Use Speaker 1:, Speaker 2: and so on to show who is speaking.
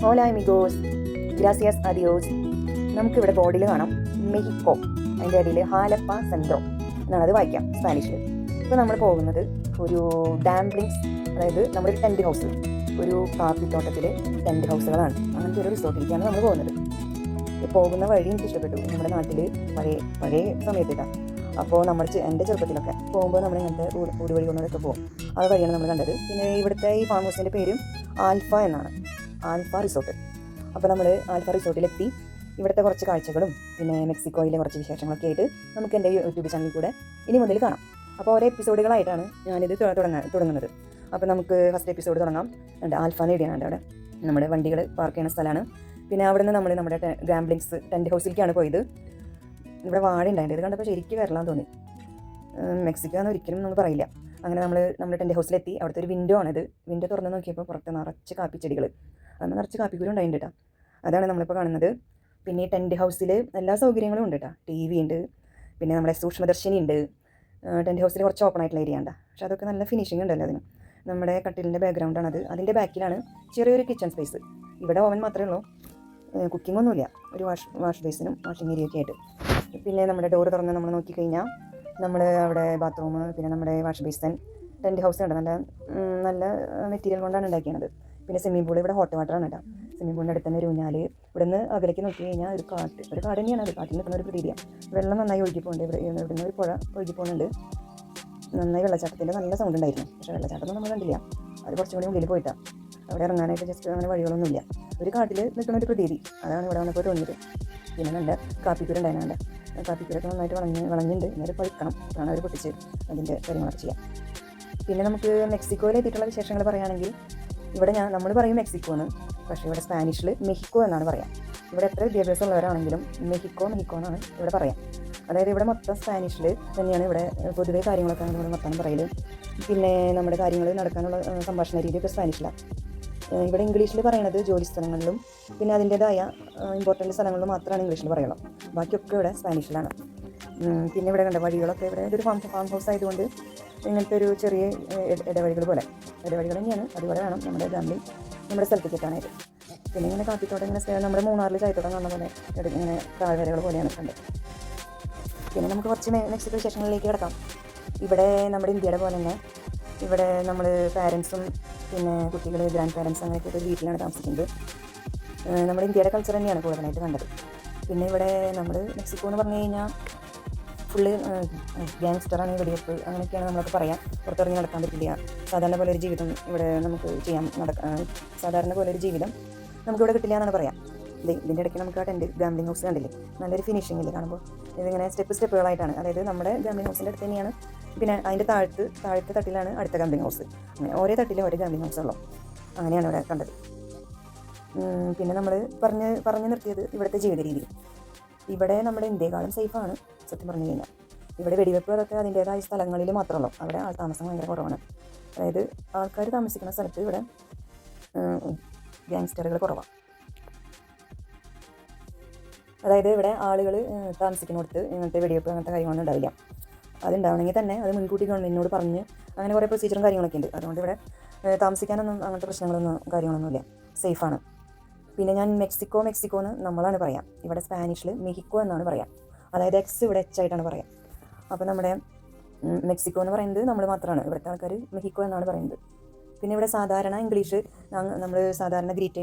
Speaker 1: ഹോല amigos, gracias അദിയോസ്. നമുക്കിവിടെ ബോർഡിൽ കാണാം മെഹിക്കോ, അതിൻ്റെ അടിയിൽ ഹാലപ്പ സെൻട്രോ എന്നാണ് അത് വായിക്കാം സ്പാനിഷിൽ. ഇപ്പോൾ നമ്മൾ പോകുന്നത് ഒരു ഡാംപ്ലിങ്സ്, അതായത് നമ്മുടെ ഒരു ടെൻറ്റ് ഹൗസ്, ഒരു കാപ്പിത്തോട്ടത്തിലെ ടെൻറ്റ് ഹൗസുകളാണ്. അങ്ങനത്തെ ഒരു റിസോർട്ടിലേക്കാണ് നമ്മൾ പോകുന്നത്. പോകുന്ന വഴി എനിക്ക് ഇഷ്ടപ്പെട്ടു. നമ്മുടെ നാട്ടിൽ പഴയ സമയത്തിട്ടാണ്. അപ്പോൾ എൻ്റെ ചെറുപ്പത്തിലൊക്കെ പോകുമ്പോൾ നമ്മൾ ഇങ്ങനത്തെ ഊടുവഴി കൊണ്ടൊക്കെ പോകും. ആ വഴിയാണ് നമ്മൾ കണ്ടത്. പിന്നെ ഇവിടുത്തെ ഈ ഫാം ഹൗസിൻ്റെ പേരും ആൽഫ എന്നാണ്, ആൽഫ റിസോർട്ട്. അപ്പോൾ നമ്മൾ ആൽഫ റിസോർട്ടിലെത്തി. ഇവിടുത്തെ കുറച്ച് കാഴ്ചകളും പിന്നെ മെക്സിക്കോയിലെ കുറച്ച് വിശേഷങ്ങളൊക്കെ ആയിട്ട് നമുക്ക് എൻ്റെ യൂട്യൂബ് ചാനലിൽ കൂടെ ഇനി മുതൽ കാണാം. അപ്പോൾ ഓരോ എപ്പിസോഡുകളായിട്ടാണ് ഞാനിത് തുടങ്ങുന്നത്. അപ്പോൾ നമുക്ക് ഫസ്റ്റ് എപ്പിസോഡ് തുടങ്ങാം. ആൽഫ നേടിയാണ് അവിടെ നമ്മുടെ വണ്ടികൾ പാർക്ക് ചെയ്യുന്ന സ്ഥലമാണ്. പിന്നെ അവിടെ നിന്ന് നമ്മൾ നമ്മുടെ ഗ്രാംബ്ലിങ്സ് ടെൻറ്റ് ഹൗസിലേക്കാണ് പോയത്. ഇവിടെ വാഴ ഉണ്ടായിട്ട് ഇത് കണ്ടപ്പോൾ ശരിക്കും വരലാൻ തോന്നി. മെക്സിക്കോ എന്ന് ഒരിക്കലും നമ്മൾ പറയില്ല. അങ്ങനെ നമ്മുടെ ടെൻറ്റ് ഹൗസിലെത്തി. അവിടുത്തെ ഒരു വിൻഡോ ആണിത്. വിൻഡോ തുറന്ന് നോക്കിയപ്പോൾ പുറത്ത് നിറച്ച് കാപ്പിച്ചെടികൾ, അന്ന് നിറച്ച് കാപ്പിക്കുരു ഉണ്ടായിട്ടുണ്ട് കേട്ടോ. അതാണ് നമ്മളിപ്പോൾ കാണുന്നത്. പിന്നെ ഈ ടെൻറ്റ് ഹൗസിൽ എല്ലാ സൗകര്യങ്ങളും ഉണ്ട് കേട്ടോ. TV ഉണ്ട്, പിന്നെ നമ്മുടെ സൂക്ഷ്മദർശിനി ഉണ്ട്. ടെൻറ്റ് ഹൗസിൽ കുറച്ച് ഓപ്പൺ ആയിട്ടുള്ള ഏരിയ ഉണ്ട്. പക്ഷേ അതൊക്കെ നല്ല ഫിനിഷിംഗ് ഉണ്ടല്ലോ അതിന്. നമ്മുടെ കട്ടിലിൻ്റെ ബാക്ക്ഗ്രൗണ്ടാണത്. അതിൻ്റെ ബാക്കിലാണ് ചെറിയൊരു കിച്ചൺ സ്പേസ്. ഇവിടെ ഓവൻ മാത്രമേ ഉള്ളൂ, കുക്കിംഗ് ഒന്നുമില്ല. ഒരു വാഷ് ബേസിനും വാഷിംഗ് ഏരിയയൊക്കെ ആയിട്ട്. പിന്നെ നമ്മുടെ ഡോറ് തുറന്ന് നമ്മൾ നോക്കിക്കഴിഞ്ഞാൽ നമ്മൾ അവിടെ ബാത്റൂം, പിന്നെ നമ്മുടെ വാഷ് ബേസൻ, ടെൻറ്റ് ഹൗസ് ഉണ്ട്. നല്ല മെറ്റീരിയൽ കൊണ്ടാണ് ഉണ്ടാക്കിയത്. പിന്നെ സ്വിമ്മിംഗ് പൂൾ, ഇവിടെ ഹോട്ട് വാട്ടറാണ് കേട്ടോ. സ്വിമ്മിംഗ് പൂളിൻ്റെ അടുത്ത് തന്നെ ഒരു ഊഞ്ഞാല്. ഇവിടെ നിന്ന് അകലേക്ക് നോക്കി കഴിഞ്ഞാൽ ഒരു കാട് തന്നെയാണ്. അത് കാട്ടിൽ നിൽക്കുന്ന ഒരു പ്രതീതിയാണ്. വെള്ളം നന്നായി ഒഴുകി പോകുന്നുണ്ട്. ഇവിടെ നിന്ന് ഒരു പുഴ ഒഴുകി പോകുന്നുണ്ട്. നന്നായി വെള്ളച്ചാട്ടത്തിൻ്റെ നല്ല സൗണ്ട് ഉണ്ടായിരുന്നു. പക്ഷേ വെള്ളച്ചാട്ടമൊന്നും നമ്മൾ കണ്ടില്ല. അത് കുറച്ചും കൂടി ഉള്ളിൽ പോയിട്ടാണ്. അവിടെ ഇറങ്ങാനായിട്ട് ജസ്റ്റ് അങ്ങനെ വഴികളൊന്നുമില്ല. ഒരു കാട്ടിൽ നിൽക്കുന്ന ഒരു പ്രതീതി, അതാണ് ഇവിടെ വന്നപ്പോൾ തോന്നിയത്. പിന്നെ നല്ല കാപ്പിക്കുരുണ്ടായിരുന്നു. കാപ്പിക്കുരൊക്കെ നന്നായിട്ട് വളഞ്ഞിട്ടുണ്ട്. ഇങ്ങനെ പഴുക്കണം, അതാണ് അവർ പൊട്ടിച്ച് അതിൻ്റെ കാര്യങ്ങളൊക്കെ ചെയ്യാം. പിന്നെ നമുക്ക് മെക്സിക്കോയിലെത്തിയിട്ടുള്ള വിശേഷങ്ങൾ പറയുകയാണെങ്കിൽ, ഇവിടെ നമ്മൾ പറയും മെക്സിക്കോ എന്ന്, പക്ഷേ ഇവിടെ സ്പാനിഷിൽ മെഹിക്കോ എന്നാണ് പറയാം. ഇവിടെ എത്ര വിദ്യാഭ്യാസം ഉള്ളവരാണെങ്കിലും മെഹിക്കോ എന്നാണ് ഇവിടെ പറയാം. അതായത് ഇവിടെ മൊത്തം സ്പാനിഷിൽ തന്നെയാണ് ഇവിടെ പൊതുവേ കാര്യങ്ങളൊക്കെ നമ്മൾ മൊത്തം പറയൽ. പിന്നെ നമ്മുടെ കാര്യങ്ങൾ നടക്കാനുള്ള സംഭാഷണ രീതിയൊക്കെ സ്പാനിഷിലാണ്. ഇവിടെ ഇംഗ്ലീഷിൽ പറയണത് ജോലി സ്ഥലങ്ങളിലും പിന്നെ അതിൻ്റേതായ ഇമ്പോർട്ടൻ്റ് സ്ഥലങ്ങളിലും മാത്രമാണ് ഇംഗ്ലീഷിൽ പറയുള്ളൂ. ബാക്കിയൊക്കെ ഇവിടെ സ്പാനിഷിലാണ്. പിന്നെ ഇവിടെ കണ്ട വഴികളൊക്കെ, ഇവിടെ ഇതൊരു ഫാം ഹൗസ് ആയതുകൊണ്ട് ഇങ്ങനത്തെ ഒരു ചെറിയ ഇടവഴികൾ തന്നെയാണ്. അതുപോലെ വേണം നമ്മുടെ ഗാംബ്ലിംഗ് നമ്മുടെ സ്ഥലത്തേക്ക് എത്താനായിട്ട്. പിന്നെ ഇങ്ങനെ കാപ്പിത്തോട്ടം ഇങ്ങനെ നമ്മുടെ മൂന്നാറിൽ ചായത്തോട്ടം കാണുന്ന പോലെ ഇങ്ങനെ താഴ്വരകൾ പോലെയാണ് കണ്ടത്. പിന്നെ നമുക്ക് കുറച്ച് മെക്സിക്കോ വിശേഷങ്ങളിലേക്ക് കിടക്കാം. ഇവിടെ നമ്മുടെ ഇന്ത്യയുടെ പോലെ തന്നെ ഇവിടെ നമ്മൾ പാരൻസും പിന്നെ കുട്ടികൾ, ഗ്രാൻഡ് പാരൻസ് അങ്ങനെയൊക്കെ ഒരു വീട്ടിലാണ് താമസിക്കുന്നത്. നമ്മുടെ ഇന്ത്യയുടെ കൾച്ചർ തന്നെയാണ് കൂടുതലായിട്ട് കണ്ടത്. പിന്നെ ഇവിടെ നമ്മൾ മെക്സിക്കോ എന്ന് പറഞ്ഞു കഴിഞ്ഞാൽ ഫുള്ള് ഗ്യാങ്സ്റ്ററാണ്, വെടിവെപ്പ് അങ്ങനെയൊക്കെയാണ് നമ്മളൊക്കെ പറയാം. പുറത്തിറങ്ങി നടക്കാൻ പറ്റില്ല. സാധാരണ പോലെ ഒരു ജീവിതം ഇവിടെ നമുക്ക് സാധാരണ പോലെ ഒരു ജീവിതം നമുക്കിവിടെ കിട്ടില്ല എന്നാണ് പറയാം. ഇതിൻ്റെ ഇടയ്ക്ക് നമുക്ക് ആ ഗാംബ്ലിംഗ് ഹൗസ് കണ്ടില്ലേ, നല്ലൊരു ഫിനിഷിങ്ങിൽ കാണുമ്പോൾ. ഇതിങ്ങനെ സ്റ്റെപ്പുകളായിട്ടാണ്. അതായത് നമ്മുടെ ഗാംബ്ലിംഗ് ഹൗസിൻ്റെ അടുത്ത് തന്നെയാണ്. പിന്നെ അതിൻ്റെ താഴത്തെ തട്ടിലാണ് അടുത്ത ഗാംബ്ലിംഗ് ഹൗസ്. അങ്ങനെ ഓരോ തട്ടിലും ഓരോ ഗാംബ്ലിംഗ് ഹൗസ് ഉള്ളൂ. അങ്ങനെയാണ് ഇവിടെ കണ്ടത്. പിന്നെ നമ്മൾ പറഞ്ഞു നിർത്തിയത് ഇവിടുത്തെ ജീവിത രീതി. ഇവിടെ നമ്മുടെ ഇന്ത്യയെക്കാളും സേഫാണ് സത്യം പറഞ്ഞു കഴിഞ്ഞാൽ. ഇവിടെ വെടിവെപ്പ് അതൊക്കെ അതിൻ്റേതായ സ്ഥലങ്ങളിൽ മാത്രമേ ഉള്ളൂ. അവിടെ ആൾ താമസം ഭയങ്കര കുറവാണ്. അതായത് ആൾക്കാർ താമസിക്കുന്ന സ്ഥലത്ത് ഇവിടെ ഗ്യാങ്സ്റ്ററുകൾ കുറവാണ്. അതായത് ഇവിടെ ആളുകൾ താമസിക്കുന്നിടത്ത് ഇങ്ങനത്തെ വെടിവെപ്പ് അങ്ങനത്തെ കാര്യങ്ങളൊന്നും ഉണ്ടാവില്ല. അതുണ്ടാവണമെങ്കിൽ തന്നെ അത് മുൻകൂട്ടി ഗവൺമെൻറ്റിനോട് പറഞ്ഞ് അങ്ങനെ കുറേ പ്രൊസീജറും കാര്യങ്ങളൊക്കെ ഉണ്ട്. അതുകൊണ്ട് ഇവിടെ താമസിക്കാനൊന്നും അങ്ങനത്തെ കാര്യങ്ങളൊന്നുമില്ല, സേഫാണ്. പിന്നെ ഞാൻ മെക്സിക്കോ എന്ന് നമ്മളാണ് പറയാം. ഇവിടെ സ്പാനിഷിൽ മെഹിക്കോ എന്നാണ് പറയാം. അതായത് X ഇവിടെ H ആയിട്ടാണ് പറയാം. അപ്പോൾ നമ്മുടെ മെക്സിക്കോ എന്ന് പറയുന്നത് നമ്മൾ മാത്രമാണ്. ഇവിടുത്തെ ആൾക്കാർ മെഹിക്കോ എന്നാണ് പറയുന്നത്. പിന്നെ ഇവിടെ സാധാരണ ഇംഗ്ലീഷ് നമ്മൾ സാധാരണ ഗ്രീറ്റ്